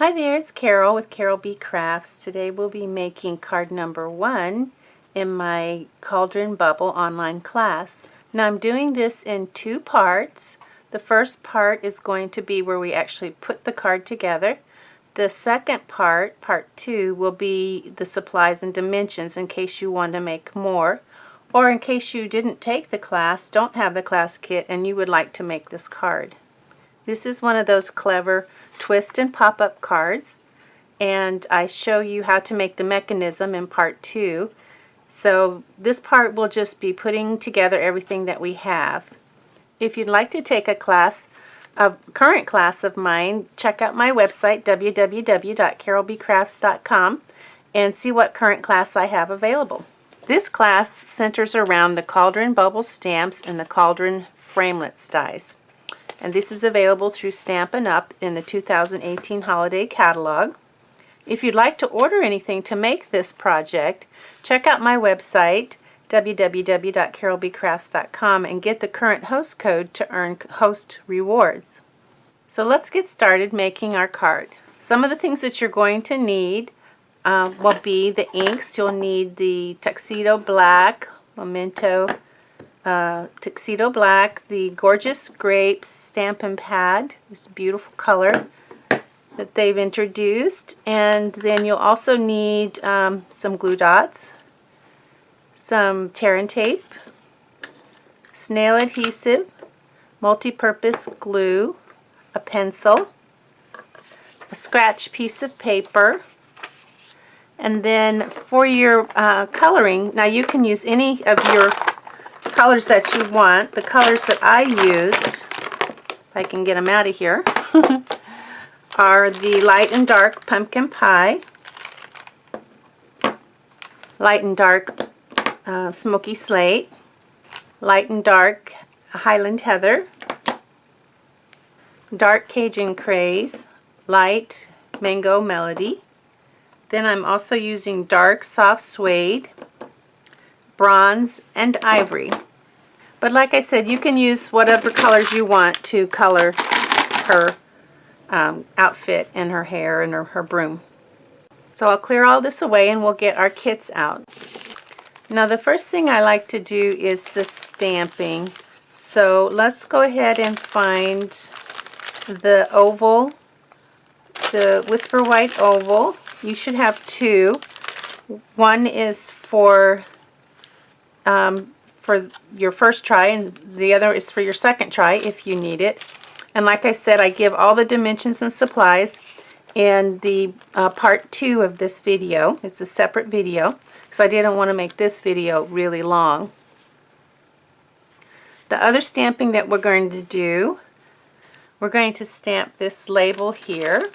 Hi there, it's Carol with Carol B Crafts. Today we'll be making card number 1 in my Cauldron Bubble online class. Now I'm doing this in 2 parts. The first part is going to be where we actually put the card together. The second part, part 2, will be the supplies and dimensions in case you want to make more, or in case you didn't take the class, don't have the class kit, and you would like to make this card. This is one of those clever twist and pop-up cards, and I show you how to make the mechanism in part 2. So this part will just be putting together everything that we have. If you'd like to take a class, a current class of mine, check out my website www.carolbcrafts.com and see what current class I have available. This class centers around the Cauldron Bubble stamps and the Cauldron Framelits dies. And this is available through Stampin' Up! In the 2018 holiday catalog. If you'd like to order anything to make this project, check out my website www.carolbcrafts.com and get the current host code to earn host rewards. So let's get started making our card. Some of the things that you're going to need will be the inks. You'll need the Tuxedo Black, Memento Tuxedo Black, the Gorgeous Grapes Stampin' Pad, this beautiful color that they've introduced, and then you'll also need some glue dots, some tear and tape, snail adhesive, multi-purpose glue, a pencil, a scratch piece of paper, and then for your coloring, now you can use any of your colors that you want. The colors that I used, if I can get them out of here, are the light and dark pumpkin pie, light and dark smoky slate, light and dark Highland heather, dark Cajun craze, light mango melody. Then I'm also using dark soft suede, bronze, and ivory. But like I said, you can use whatever colors you want to color her outfit and her hair and her broom. So I'll clear all this away and we'll get our kits out. Now the first thing I like to do is the stamping. So let's go ahead and find the oval, the Whisper White oval. You should have 2. One is for your first try, and the other is for your second try if you need it. And like I said, I give all the dimensions and supplies in the part 2 of this video. It's a separate video because I didn't want to make this video really long. The other stamping that we're going to do, we're going to stamp this label here.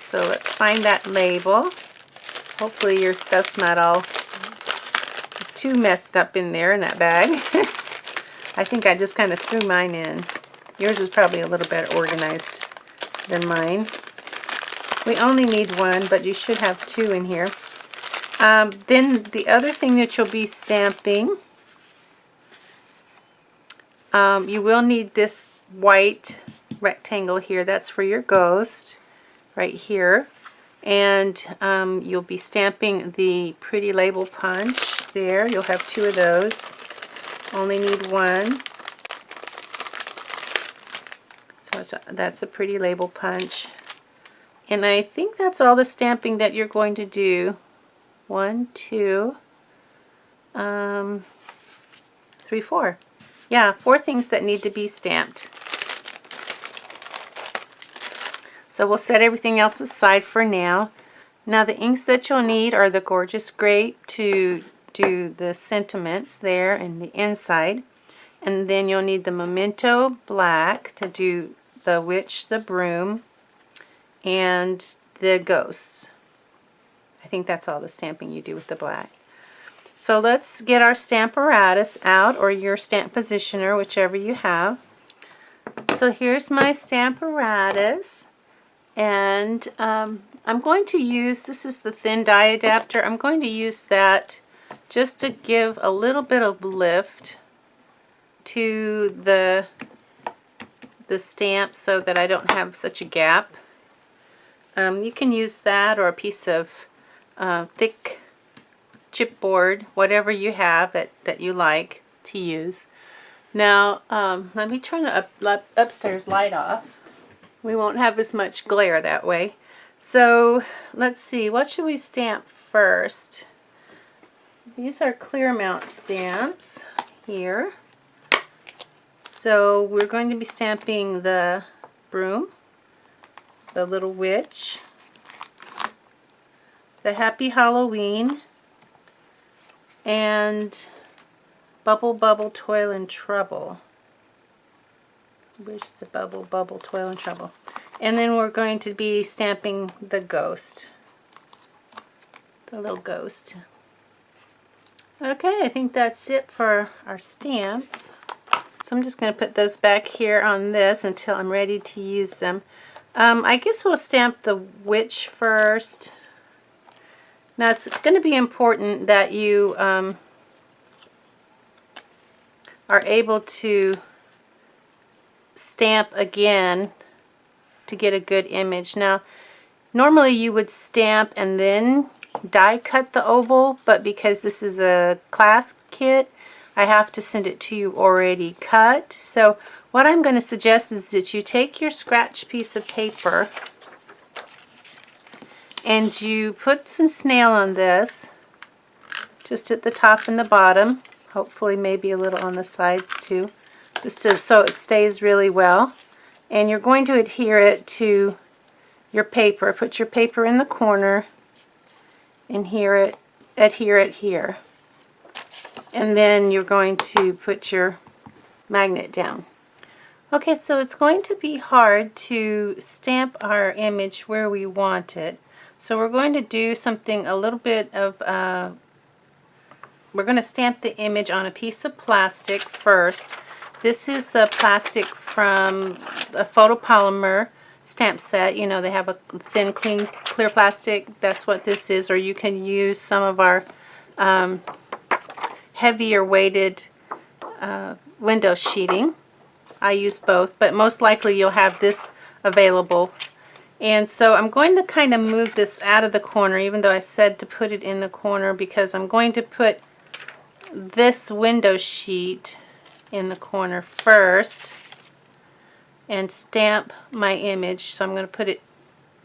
So let's find that label. Hopefully your stuff's not all too messed up in there in that bag. I think I just kind of threw mine in. Yours is probably a little better organized than mine. We only need 1, but you should have 2 in here. Then the other thing that you'll be stamping, you will need this white rectangle here. That's for your ghost right here. And you'll be stamping the pretty label punch there. You'll have 2 of those. Only need 1. So that's a pretty label punch. And I think that's all the stamping that you're going to do. 1, 2, 3, 4. Yeah, 4 things that need to be stamped. So we'll set everything else aside for now. Now the inks that you'll need are the Gorgeous Grape to do the sentiments there and the inside. And then you'll need the Memento Black to do the witch, the broom, and the ghosts. I think that's all the stamping you do with the black. So let's get our Stamparatus out, or your stamp positioner, whichever you have. So here's my Stamparatus. And I'm going to use, this is the thin die adapter, I'm going to use that just to give a little bit of lift to the stamp so that I don't have such a gap. You can use that or a piece of thick chipboard, whatever you have that you like to use. Now, let me turn the upstairs light off. We won't have as much glare that way. So, let's see, what should we stamp first? These are clear mount stamps here. So, we're going to be stamping the broom, the little witch, the Happy Halloween, and Bubble Bubble Toil and Trouble. Where's the Bubble Bubble Toil and Trouble? And then we're going to be stamping the ghost. The little ghost. Okay, I think that's it for our stamps. So I'm just going to put those back here on this until I'm ready to use them. I guess we'll stamp the witch first. Now it's going to be important that you are able to stamp again to get a good image. Now normally you would stamp and then die cut the oval, but because this is a class kit, I have to send it to you already cut. So what I'm going to suggest is that you take your scratch piece of paper and you put some snail on this, just at the top and the bottom, hopefully maybe a little on the sides too, just so it stays really well. And you're going to adhere it to your paper. Put your paper in the corner and adhere it here. And then you're going to put your magnet down. Okay, so it's going to be hard to stamp our image where we want it. So we're going to do something a little bit of, we're going to stamp the image on a piece of plastic first. This is the plastic from a photopolymer stamp set. You know, they have a thin, clear plastic. That's what this is. Or you can use some of our heavier weighted window sheeting. I use both, but most likely you'll have this available. And so I'm going to kind of move this out of the corner, even though I said to put it in the corner, because I'm going to put this window sheet in the corner first and stamp my image. So I'm going to put it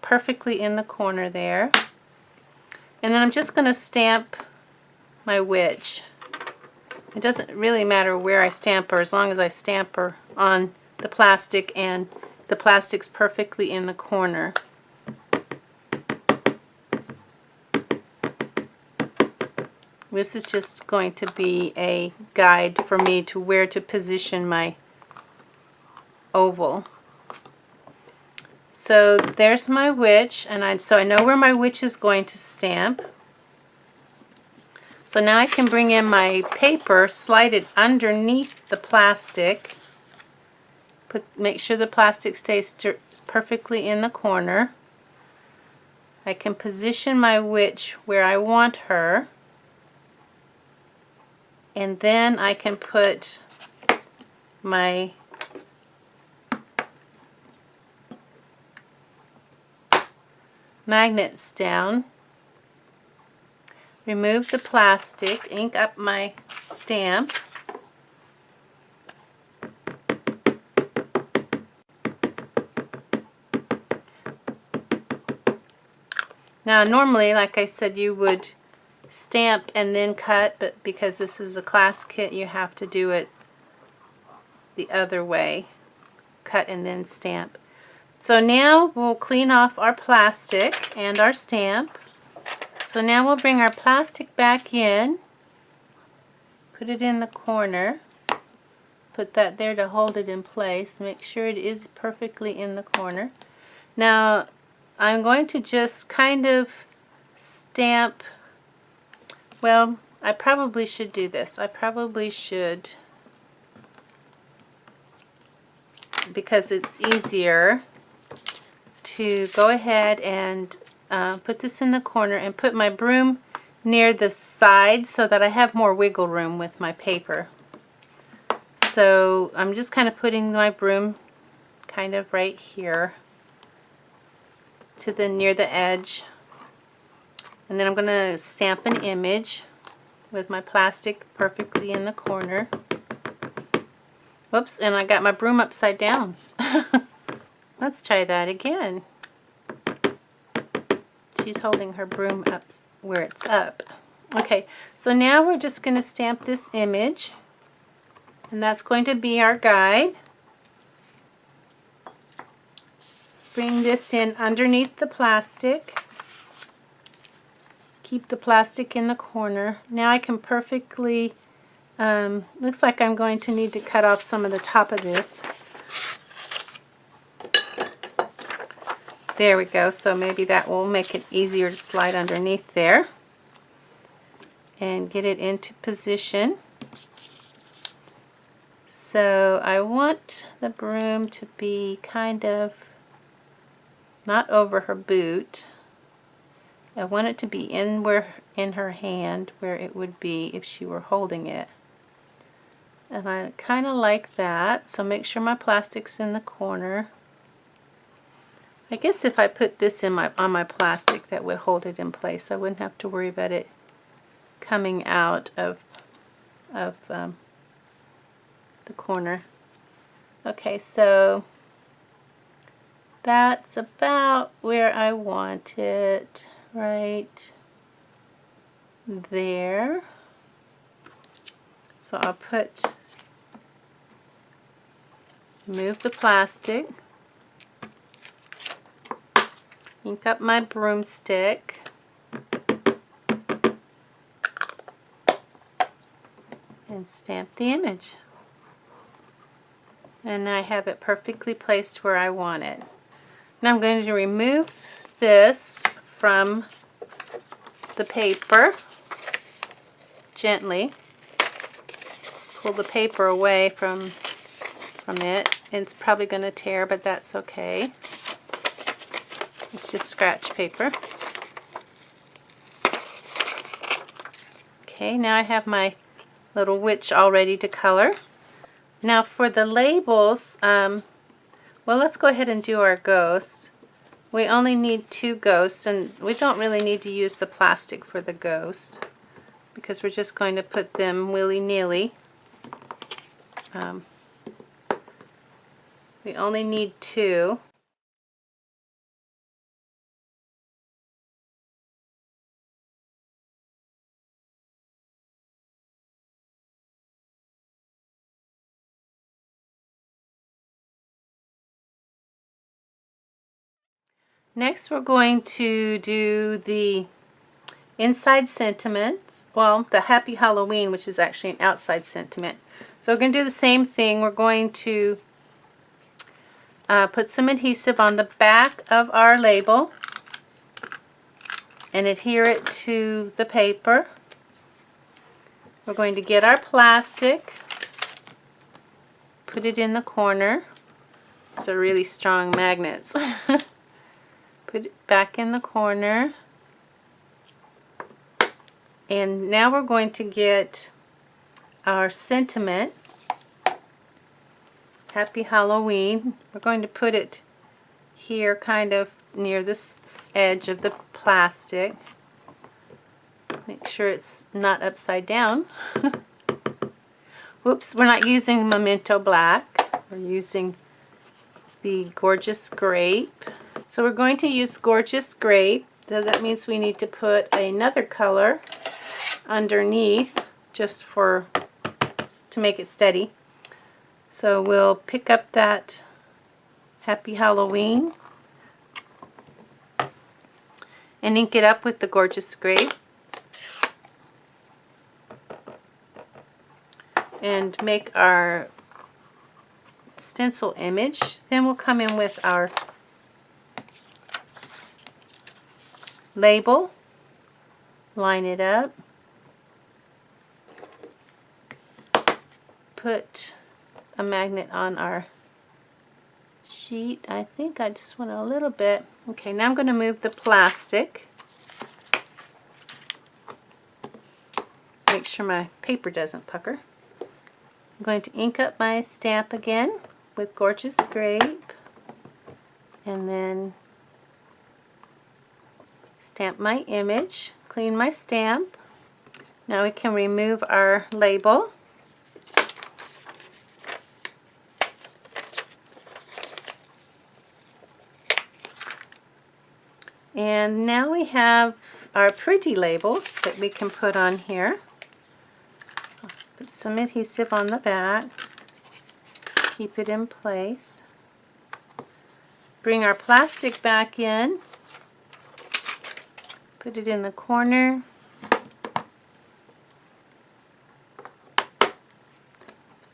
perfectly in the corner there. And then I'm just going to stamp my witch. It doesn't really matter where I stamp her, as long as I stamp her on the plastic and the plastic's perfectly in the corner. This is just going to be a guide for me to where to position my oval. So there's my witch, and so I know where my witch is going to stamp. So now I can bring in my paper, slide it underneath the plastic, make sure the plastic stays perfectly in the corner. I can position my witch where I want her, and then I can put my magnets down, remove the plastic, ink up my stamp, now normally, like I said, you would stamp and then cut, but because this is a class kit, you have to do it the other way, cut and then stamp. So now we'll clean off our plastic and our stamp. So now we'll bring our plastic back in, put it in the corner, put that there to hold it in place, make sure it is perfectly in the corner. Now I'm going to just kind of stamp, well, I probably should do this. I probably should, because it's easier to go ahead and put this in the corner and put my broom near the side so that I have more wiggle room with my paper. So I'm just kind of putting my broom kind of right here to the near the edge. And then I'm going to stamp an image with my plastic perfectly in the corner. Whoops, and I got my broom upside down. Let's try that again. She's holding her broom up where it's up. Okay, so now we're just going to stamp this image, and that's going to be our guide. Bring this in underneath the plastic. Keep the plastic in the corner. Now I can perfectly, looks like I'm going to need to cut off some of the top of this. There we go, so maybe that will make it easier to slide underneath there. And get it into position. So I want the broom to be kind of not over her boot. I want it to be in her hand where it would be if she were holding it. And I kind of like that, so make sure my plastic's in the corner. I guess if I put this in on my plastic, that would hold it in place. I wouldn't have to worry about it coming out of the corner. Okay, so that's about where I want it, right there. So I'll move the plastic, ink up my broomstick, and stamp the image. And I have it perfectly placed where I want it. Now I'm going to remove this from the paper gently. Pull the paper away from it. It's probably going to tear, but that's okay. It's just scratch paper. Okay, now I have my little witch all ready to color. Now for the labels, well, let's go ahead and do our ghosts. We only need 2 ghosts, and we don't really need to use the plastic for the ghost because we're just going to put them willy-nilly. We only need 2. Next we're going to do the inside sentiments, well, the Happy Halloween, which is actually an outside sentiment. So we're going to do the same thing. We're going to put some adhesive on the back of our label and adhere it to the paper. We're going to get our plastic, put it in the corner. These are really strong magnets. Put it back in the corner. And now we're going to get our sentiment, Happy Halloween. We're going to put it here kind of near this edge of the plastic. Make sure it's not upside down. Whoops, we're not using Memento Black. We're using the Gorgeous Grape. So we're going to use Gorgeous Grape. So that means we need to put another color underneath just to make it steady. So we'll pick up that Happy Halloween and ink it up with the Gorgeous Grape and make our stencil image. Then we'll come in with our label, line it up, put a magnet on our sheet. I think I just want a little bit. Okay, now I'm going to move the plastic. Make sure my paper doesn't pucker. I'm going to ink up my stamp again with Gorgeous Grape, and then Stamp my image, clean my stamp. Now we can remove our label. And now we have our pretty label that we can put on here. Put some adhesive on the back. Keep it in place. Bring our plastic back in. Put it in the corner.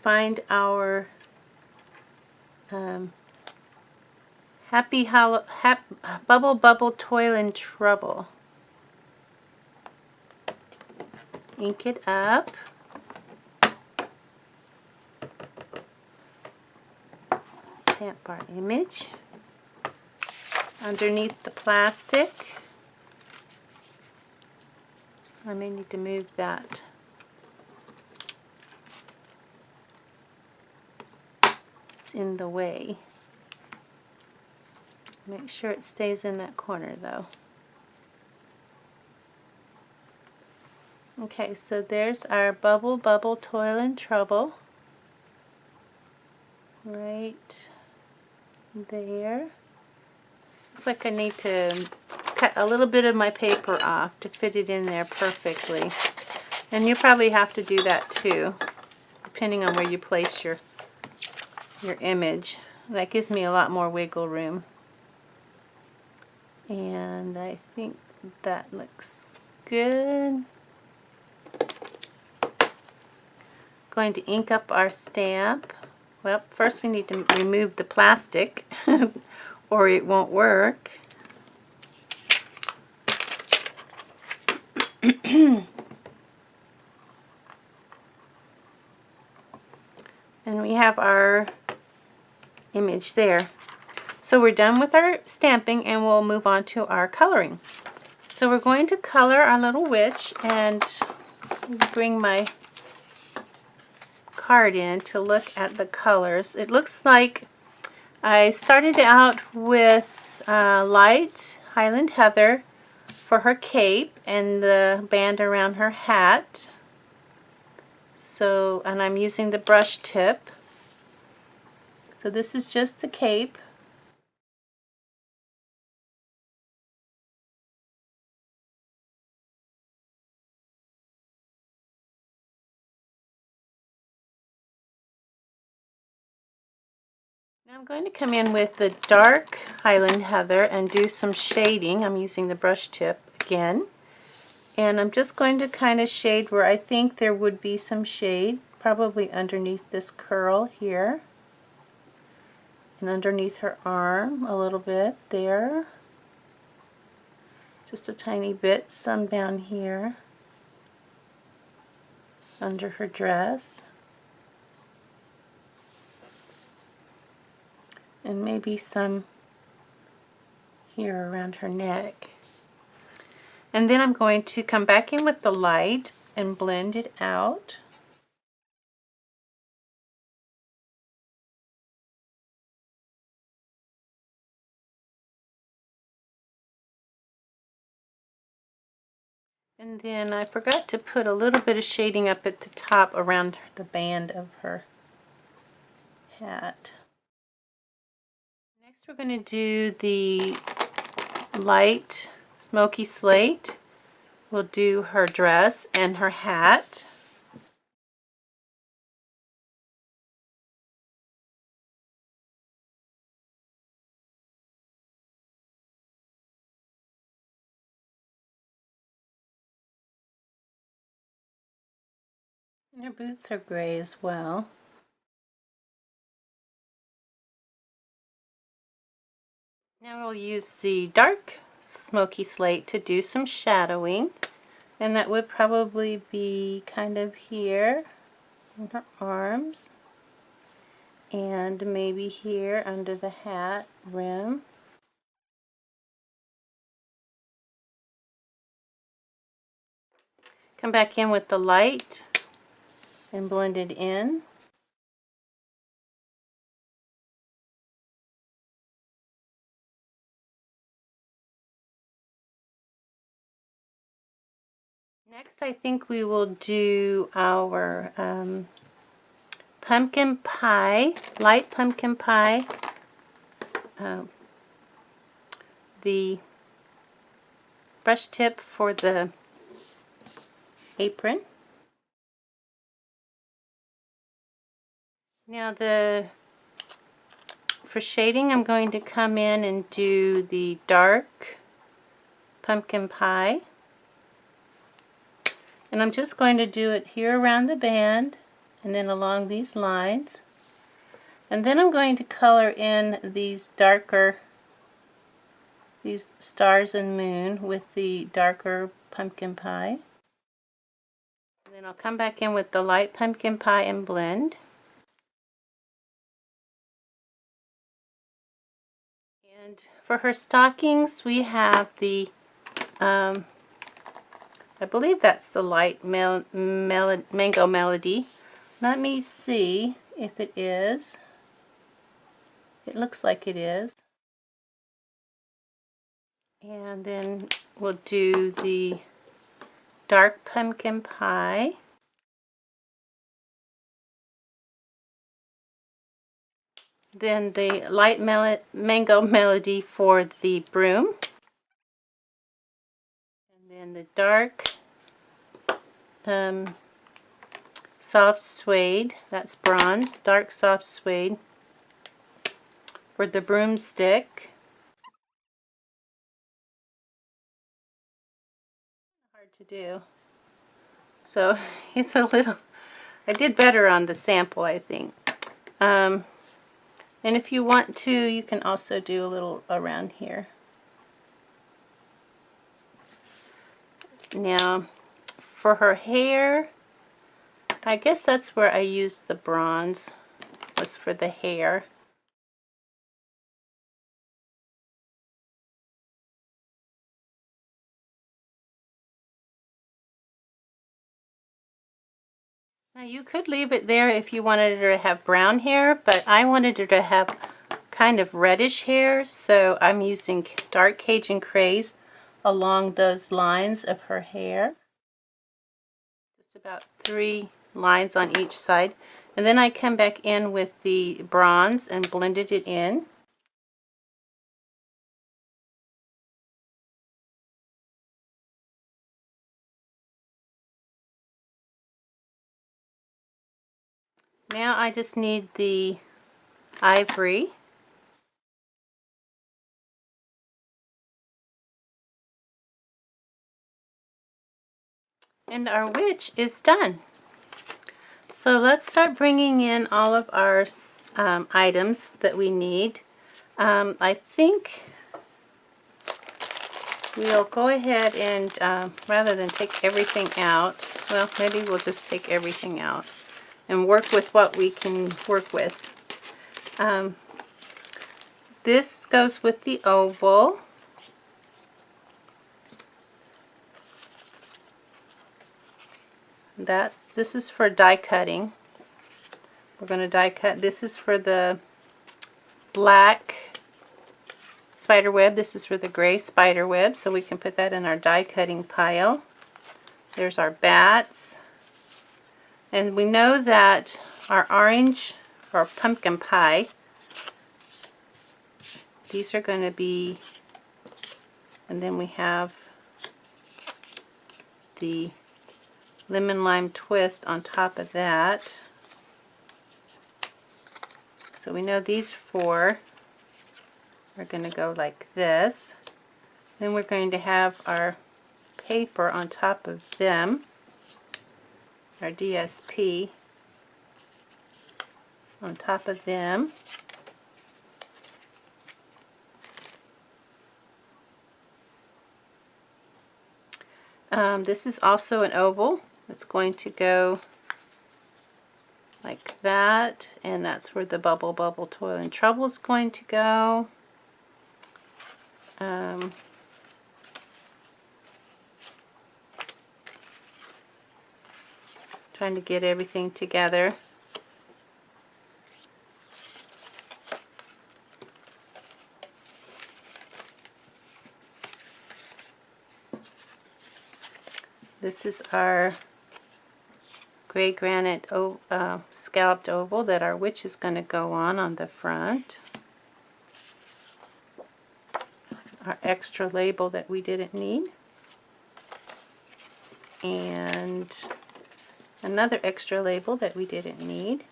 Find our Bubble Bubble Toil and Trouble. Ink it up. Stamp our image underneath the plastic. I may need to move that. It's in the way. Make sure it stays in that corner though. Okay, so there's our Bubble Bubble Toil and Trouble. Right there. Looks like I need to cut a little bit of my paper off to fit it in there perfectly. And you probably have to do that too, depending on where you place your image. That gives me a lot more wiggle room. And I think that looks good. Going to ink up our stamp. Well, first we need to remove the plastic or it won't work. And we have our image there. So we're done with our stamping and we'll move on to our coloring. So we're going to color our little witch, and bring my card in to look at the colors. It looks like I started out with light Highland Heather for her cape and the band around her hat. So, and I'm using the brush tip. So this is just the cape. Now I'm going to come in with the dark Highland Heather and do some shading. I'm using the brush tip again. And I'm just going to kind of shade where I think there would be some shade, probably underneath this curl here. And underneath her arm a little bit there. Just a tiny bit, some down here. Under her dress. And maybe some here around her neck. And then I'm going to come back in with the light and blend it out. And then I forgot to put a little bit of shading up at the top around the band of her hat. Next we're going to do the light smoky slate. We'll do her dress and her hat. And her boots are gray as well. Now we'll use the dark smoky slate to do some shadowing. And that would probably be kind of here on her arms. And maybe here under the hat rim. Come back in with the light and blend it in. Next, I think we will do our pumpkin pie, light pumpkin pie. The brush tip for the apron. Now for shading, I'm going to come in and do the dark pumpkin pie. And I'm just going to do it here around the band and then along these lines. And then I'm going to color in these stars and moon with the darker pumpkin pie. And then I'll come back in with the light pumpkin pie and blend. And for her stockings, we have the I believe that's the light mango melody. Let me see if it is. It looks like it is. And then we'll do the dark pumpkin pie. Then the light mango melody for the broom. And then the dark soft suede, that's bronze, dark soft suede for the broomstick. Hard to do. So it's a little, I did better on the sample, I think. And if you want to, you can also do a little around here. Now, for her hair, I guess that's where I used the bronze, was for the hair. Now you could leave it there if you wanted her to have brown hair, but I wanted her to have kind of reddish hair, so I'm using dark Cajun craze along those lines of her hair. Just about 3 lines on each side. And then I come back in with the bronze and blended it in. Now I just need the ivory. And our witch is done. So let's start bringing in all of our items that we need. I think we'll go ahead and, rather than take everything out, well, maybe we'll just take everything out and work with what we can work with. This goes with the oval. This is for die cutting. We're going to die cut. This is for the black spiderweb. This is for the gray spiderweb, so we can put that in our die cutting pile. There's our bats. And we know that our orange or pumpkin pie, these are going to be, and then we have the lemon lime twist on top of that. So we know these 4 are going to go like this. Then we're going to have our paper on top of them, our DSP on top of them. This is also an oval. It's going to go like that, and that's where the bubble toil and trouble is going to go. Trying to get everything together. This is our gray granite scalloped oval that our witch is going to go on the front. Our extra label that we didn't need. And another extra label that we didn't need.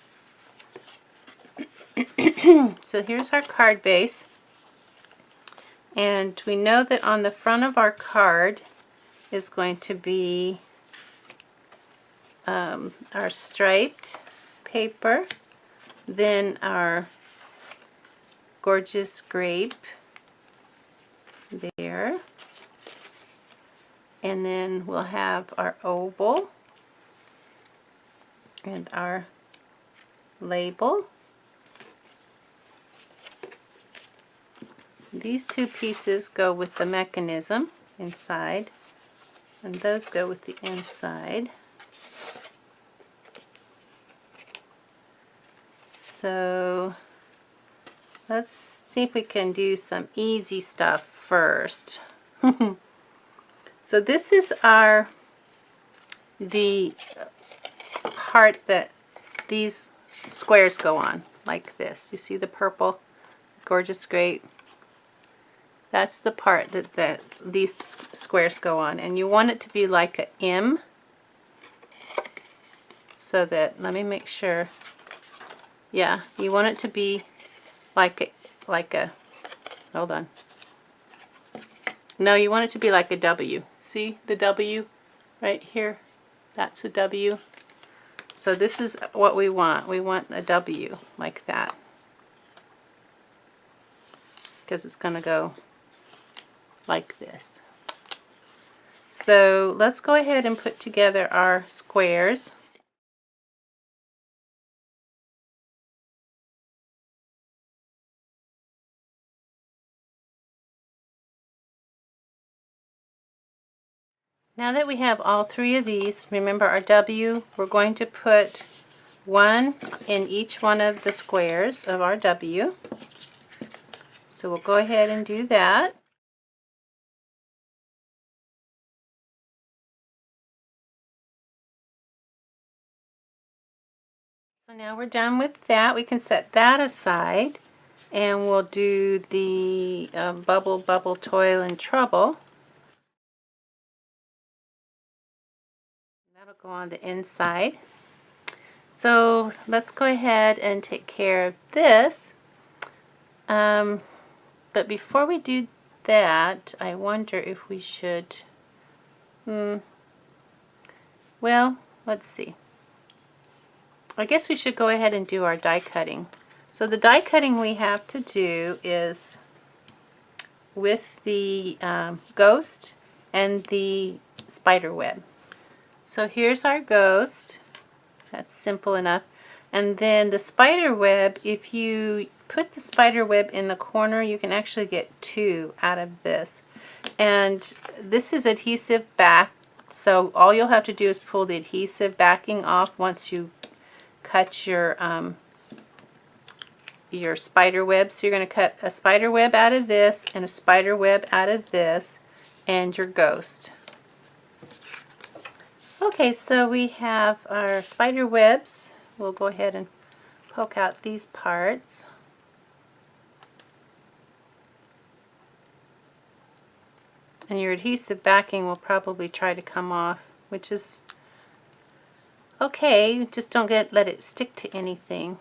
So here's our card base. And we know that on the front of our card is going to be our striped paper, then our gorgeous grape there, and then we'll have our oval and our label. These two pieces go with the mechanism inside, and those go with the inside. So let's see if we can do some easy stuff first. So this is the part that these squares go on, like this. You see the purple, gorgeous grape? That's the part that these squares go on, and you want it to be like a M, so that, let me make sure. Yeah, you want it to be like a, hold on. No, you want it to be like a W. See the W right here? That's a W. So this is what we want. We want a W like that, because it's going to go like this. So let's go ahead and put together our squares. Now that we have all three of these, remember our W, we're going to put one in each one of the squares of our W. So we'll go ahead and do that. So now we're done with that. We can set that aside, and we'll do the bubble, bubble, toil, and trouble. That'll go on the inside. So let's go ahead and take care of this. But before we do that, I wonder if we should, well, let's see. I guess we should go ahead and do our die cutting. So the die cutting we have to do is with the ghost and the spider web. So here's our ghost. That's simple enough. And then the spider web, if you put the spider web in the corner, you can actually get two out of this. And this is adhesive back, so all you'll have to do is pull the adhesive backing off once you cut your spider web. So you're going to cut a spider web out of this and a spider web out of this and your ghost. Okay, so we have our spider webs. We'll go ahead and poke out these parts. And your adhesive backing will probably try to come off, which is okay, just don't let it stick to anything.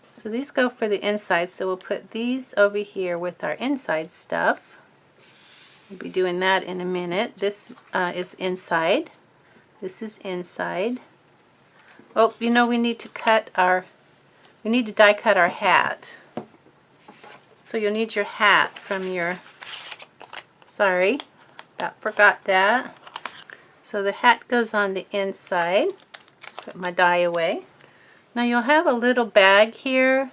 So these go for the inside, so we'll put these over here with our inside stuff. We'll be doing that in a minute. This is inside. This is inside. Oh, you know, we need to die cut our hat. So you'll need your hat from your, sorry, forgot that. So the hat goes on the inside. Put my die away. Now you'll have a little bag here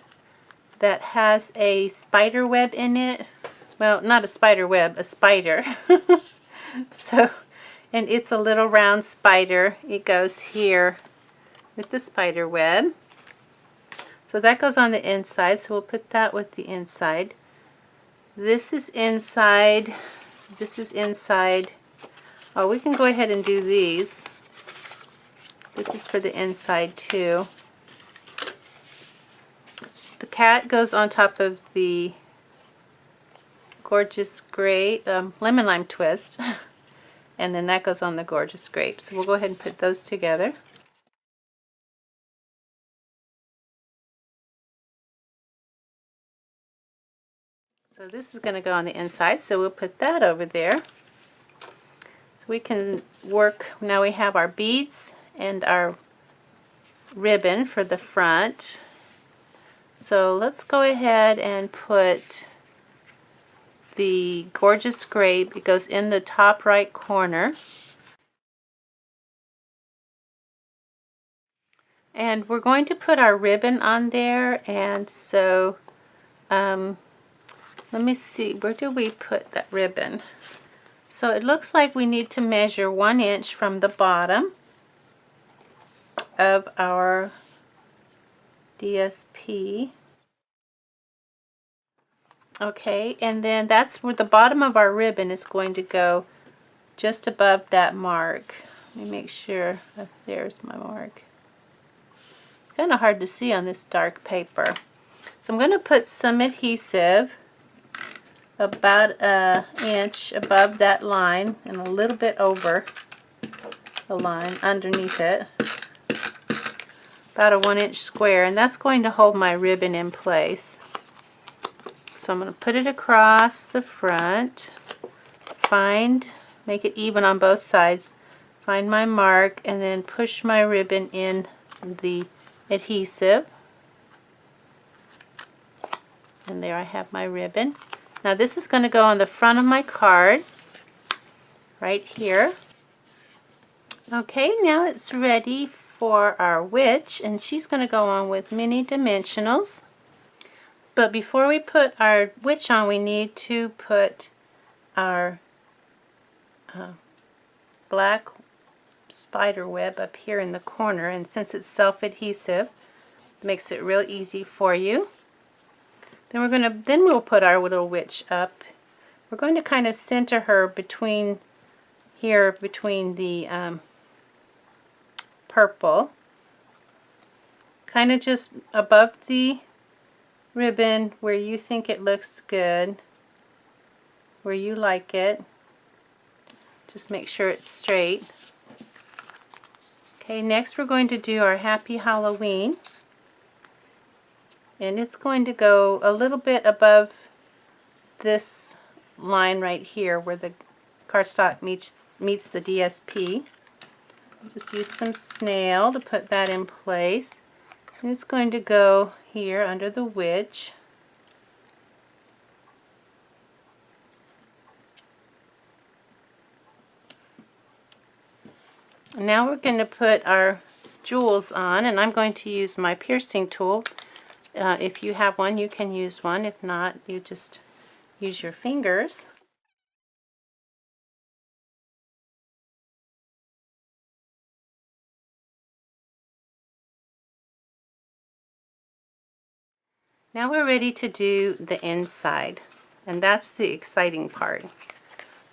that has a spider web in it. Well, not a spider web, a spider. So, and it's a little round spider. It goes here with the spider web. So that goes on the inside, so we'll put that with the inside. This is inside. This is inside. Oh, we can go ahead and do these. This is for the inside too. The cat goes on top of the gorgeous grape, lemon lime twist, and then that goes on the gorgeous grape. So we'll go ahead and put those together. So this is going to go on the inside, so we'll put that over there. So we can work, now we have our beads and our ribbon for the front. So let's go ahead and put the gorgeous grape. It goes in the top right corner. And we're going to put our ribbon on there, and so let me see, where do we put that ribbon? So it looks like we need to measure 1 inch from the bottom of our DSP. Okay, and then that's where the bottom of our ribbon is going to go, just above that mark. Let me make sure. There's my mark. Kind of hard to see on this dark paper. So I'm going to put some adhesive about an inch above that line and a little bit over the line underneath it. About a 1 inch square, and that's going to hold my ribbon in place. So I'm going to put it across the front, make it even on both sides, find my mark, and then push my ribbon in the adhesive. And there I have my ribbon. Now this is going to go on the front of my card, right here. Okay, now it's ready for our witch, and she's going to go on with mini dimensionals. But before we put our witch on, we need to put our black spider web up here in the corner, and since it's self-adhesive, it makes it real easy for you. Then we'll put our little witch up. We're going to kind of center her between the purple, kind of just above the ribbon where you think it looks good, where you like it. Just make sure it's straight. Okay, next we're going to do our Happy Halloween, and it's going to go a little bit above this line right here where the cardstock meets the DSP. Just use some snail to put that in place, and it's going to go here under the witch. Now we're going to put our jewels on, and I'm going to use my piercing tool. If you have one, you can use one. If not, you just use your fingers. Now we're ready to do the inside, and that's the exciting part,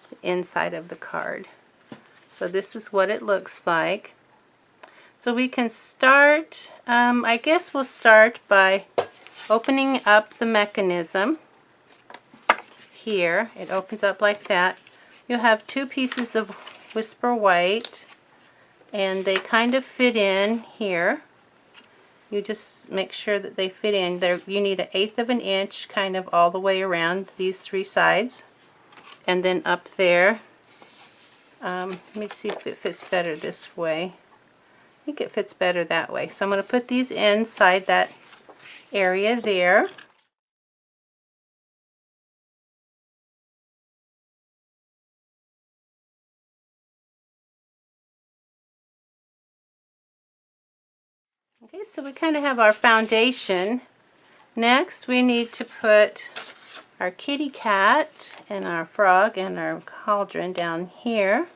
the inside of the card. So this is what it looks like. So we can start, I guess we'll start by opening up the mechanism here. It opens up like that. You'll have 2 pieces of Whisper White, and they kind of fit in here. You just make sure that they fit in there. You need 1/8 of an inch kind of all the way around these 3 sides, and then up there. Let me see if it fits better this way. I think it fits better that way. So I'm going to put these inside that area there. Okay, so we kind of have our foundation. Next we need to put our kitty cat and our frog and our cauldron down here.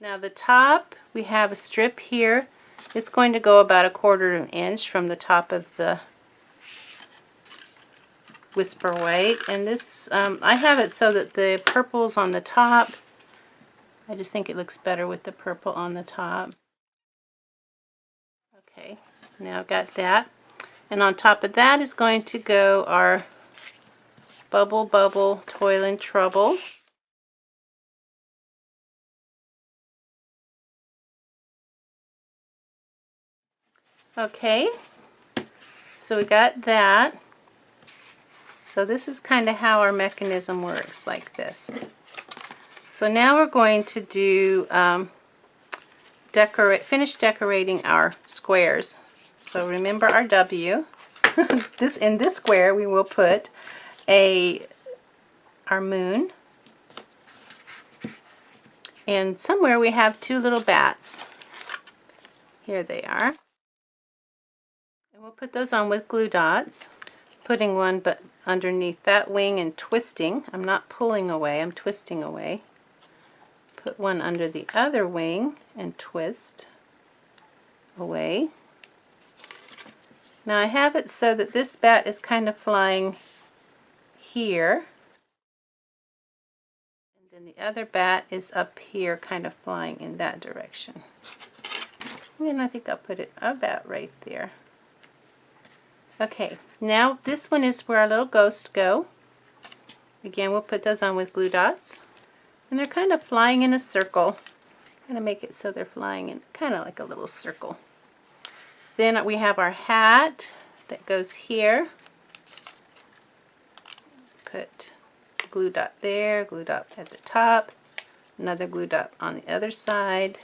Now the top, we have a strip here. It's going to go about 1/4 inch from the top of the whisper white, and this I have it so that the purple's on the top. I just think it looks better with the purple on the top. Okay, now I've got that, and on top of that is going to go our Bubble Bubble Toil and Trouble. Okay, so we got that. So this is kind of how our mechanism works, like this. So now we're going to do finish decorating our squares. So remember our W. In this square we will put our moon, and somewhere we have two little bats. Here they are. And we'll put those on with glue dots. Putting one but underneath that wing and twisting. I'm not pulling away, I'm twisting away. Put one under the other wing and twist away. Now I have it so that this bat is kind of flying here, and then the other bat is up here kind of flying in that direction. And I think I'll put it about right there. Okay, now this one is where our little ghosts go. Again, we'll put those on with glue dots. And they're kind of flying in a circle. Kind of make it so they're flying in kind of like a little circle. Then we have our hat that goes here. Put glue dot there, glue dot at the top, another glue dot on the other side.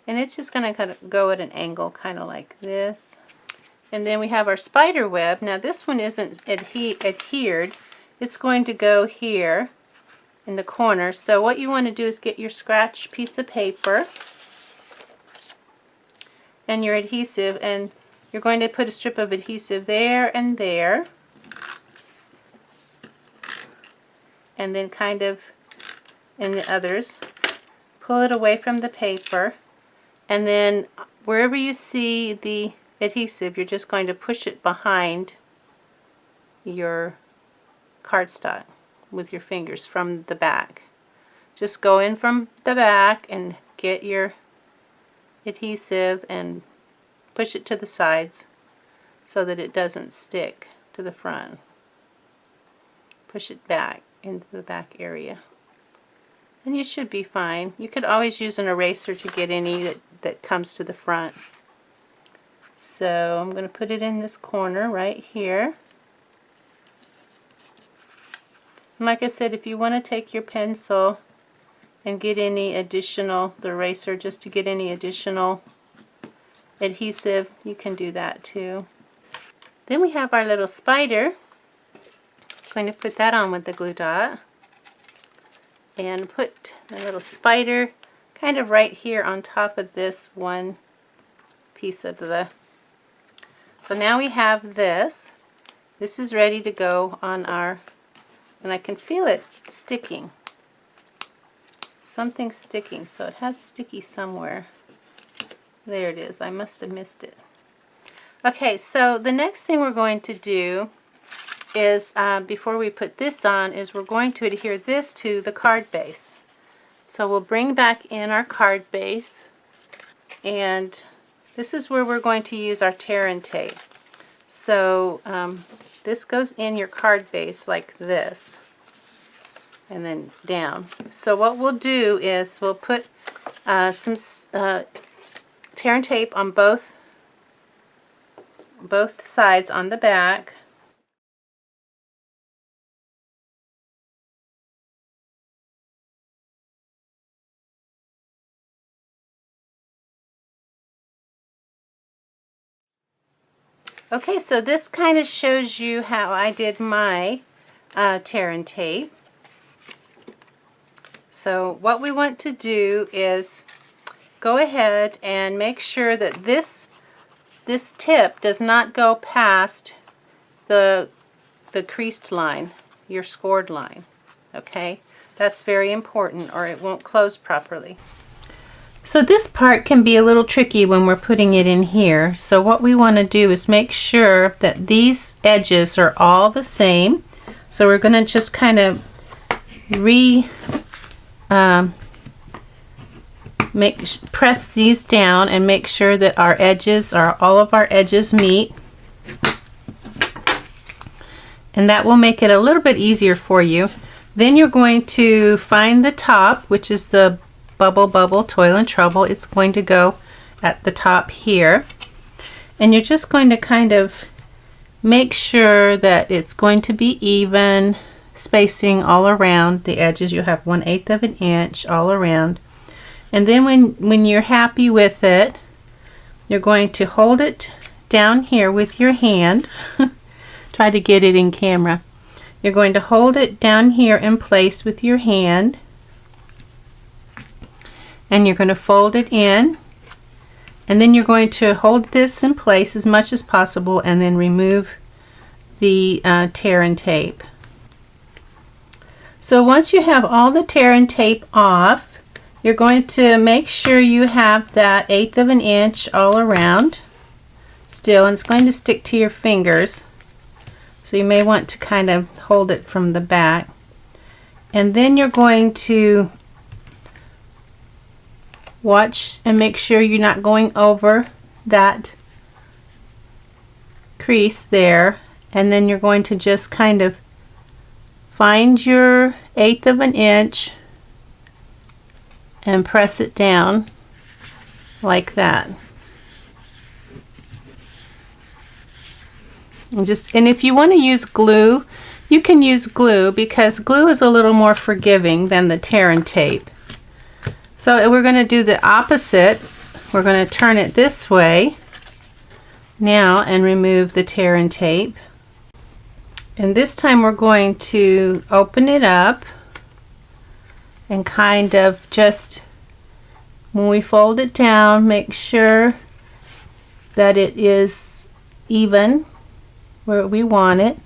And it's just going to kind of go at an angle, kind of like this. And then we have our spider web. Now this one isn't adhered. It's going to go here in the corner. So what you want to do is get your scratch piece of paper and your adhesive, and you're going to put a strip of adhesive there and there. And then kind of in the others, pull it away from the paper, and then wherever you see the adhesive, you're just going to push it behind your cardstock with your fingers from the back. Just go in from the back and get your adhesive and push it to the sides so that it doesn't stick to the front. Push it back into the back area. And you should be fine. You could always use an eraser to get any that comes to the front. So I'm going to put it in this corner right here. And like I said, if you want to take your pencil and get any additional, the eraser, just to get any additional adhesive, you can do that too. Then we have our little spider. I'm going to put that on with the glue dot. And put the little spider kind of right here on top of this one piece of the... So now we have this. This is ready to go on our... And I can feel it sticking. Something's sticking, so it has sticky somewhere. There it is. I must have missed it. Okay, so the next thing we're going to do is, before we put this on, is we're going to adhere this to the card base. So we'll bring back in our card base, and this is where we're going to use our tear and tape. So this goes in your card base like this, and then down. So what we'll do is we'll put some tear and tape on both sides on the back. Okay, so this kind of shows you how I did my tear and tape. So what we want to do is go ahead and make sure that this tip does not go past the creased line, your scored line. Okay, that's very important, or it won't close properly. So this part can be a little tricky when we're putting it in here. So what we want to do is make sure that these edges are all the same. So we're going to just kind of press these down and make sure that all of our edges meet. And that will make it a little bit easier for you. Then you're going to find the top, which is the Bubble Toil and Trouble. It's going to go at the top here. And you're just going to kind of make sure that it's going to be even spacing all around the edges. You have 1/8 of an inch all around. And then when you're happy with it, you're going to hold it down here with your hand. Try to get it in camera. You're going to hold it down here in place with your hand. And you're going to fold it in, and then you're going to hold this in place as much as possible and then remove the tear and tape. So once you have all the tear and tape off, you're going to make sure you have that 1/8 of an inch all around still, and it's going to stick to your fingers, so you may want to kind of hold it from the back. And then you're going to watch and make sure you're not going over that crease there, and then you're going to just kind of find your 1/8 of an inch and press it down like that. And if you want to use glue, you can use glue, because glue is a little more forgiving than the tear and tape. So we're going to do the opposite. We're going to turn it this way now and remove the tear and tape. And this time we're going to open it up and kind of just, when we fold it down, make sure that it is even where we want it.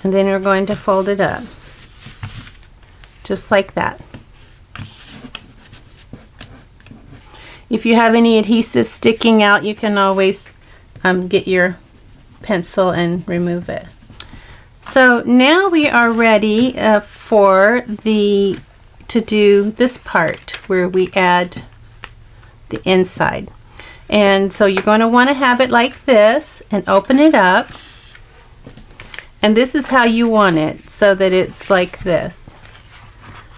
And then we're going to fold it up just like that. If you have any adhesive sticking out, you can always get your pencil and remove it. So now we are ready to do this part where we add the inside. And so you're going to want to have it like this and open it up. And this is how you want it, so that it's like this.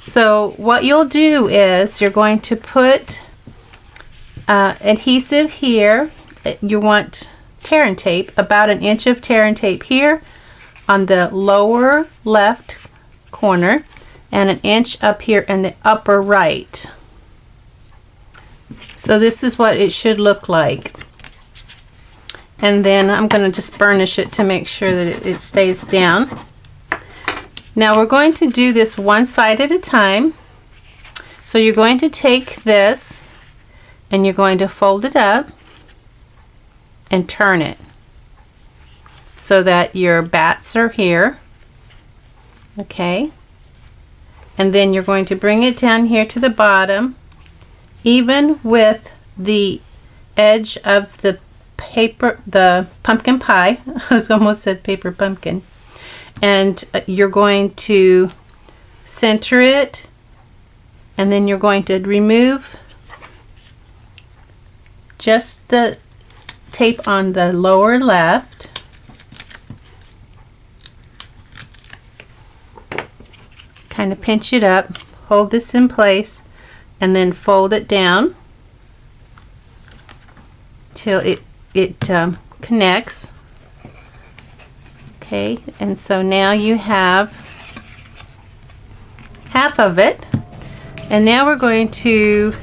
So what you'll do is you're going to put adhesive here. You want tear and tape, about 1 inch of tear and tape here on the lower left corner, and 1 inch up here in the upper right. So this is what it should look like. And then I'm going to just burnish it to make sure that it stays down. Now we're going to do this one side at a time. So you're going to take this and you're going to fold it up and turn it so that your bats are here. Okay. And then you're going to bring it down here to the bottom, even with the edge of the pumpkin pie. I was almost said paper pumpkin. And you're going to center it, and then you're going to remove just the tape on the lower left. Kind of pinch it up, hold this in place, and then fold it down till it connects. Okay, and so now you have half of it, and now we're going to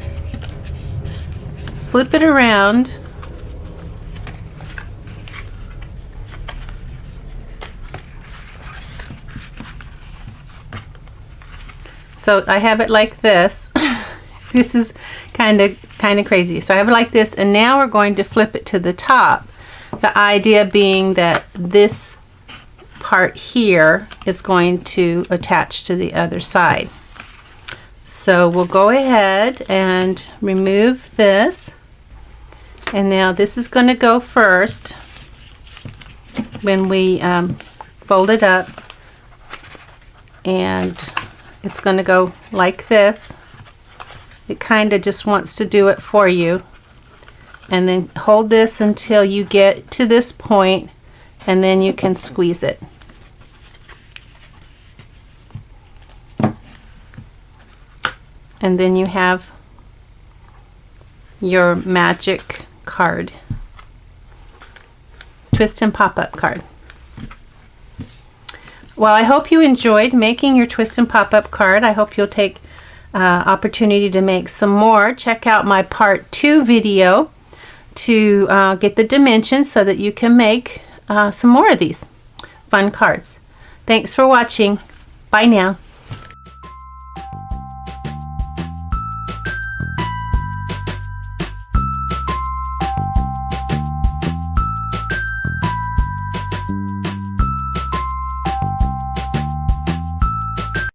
flip it around so I have it like this. This is kind of crazy. So I have it like this, and now we're going to flip it to the top. The idea being that this part here is going to attach to the other side. So we'll go ahead and remove this. And now this is going to go first when we fold it up. And it's going to go like this. It kind of just wants to do it for you. And then hold this until you get to this point, and then you can squeeze it. And then you have your magic card. Twist and pop-up card. Well, I hope you enjoyed making your twist and pop-up card. I hope you'll take opportunity to make some more. Check out my part 2 video to get the dimensions so that you can make some more of these fun cards. Thanks for watching. Bye now.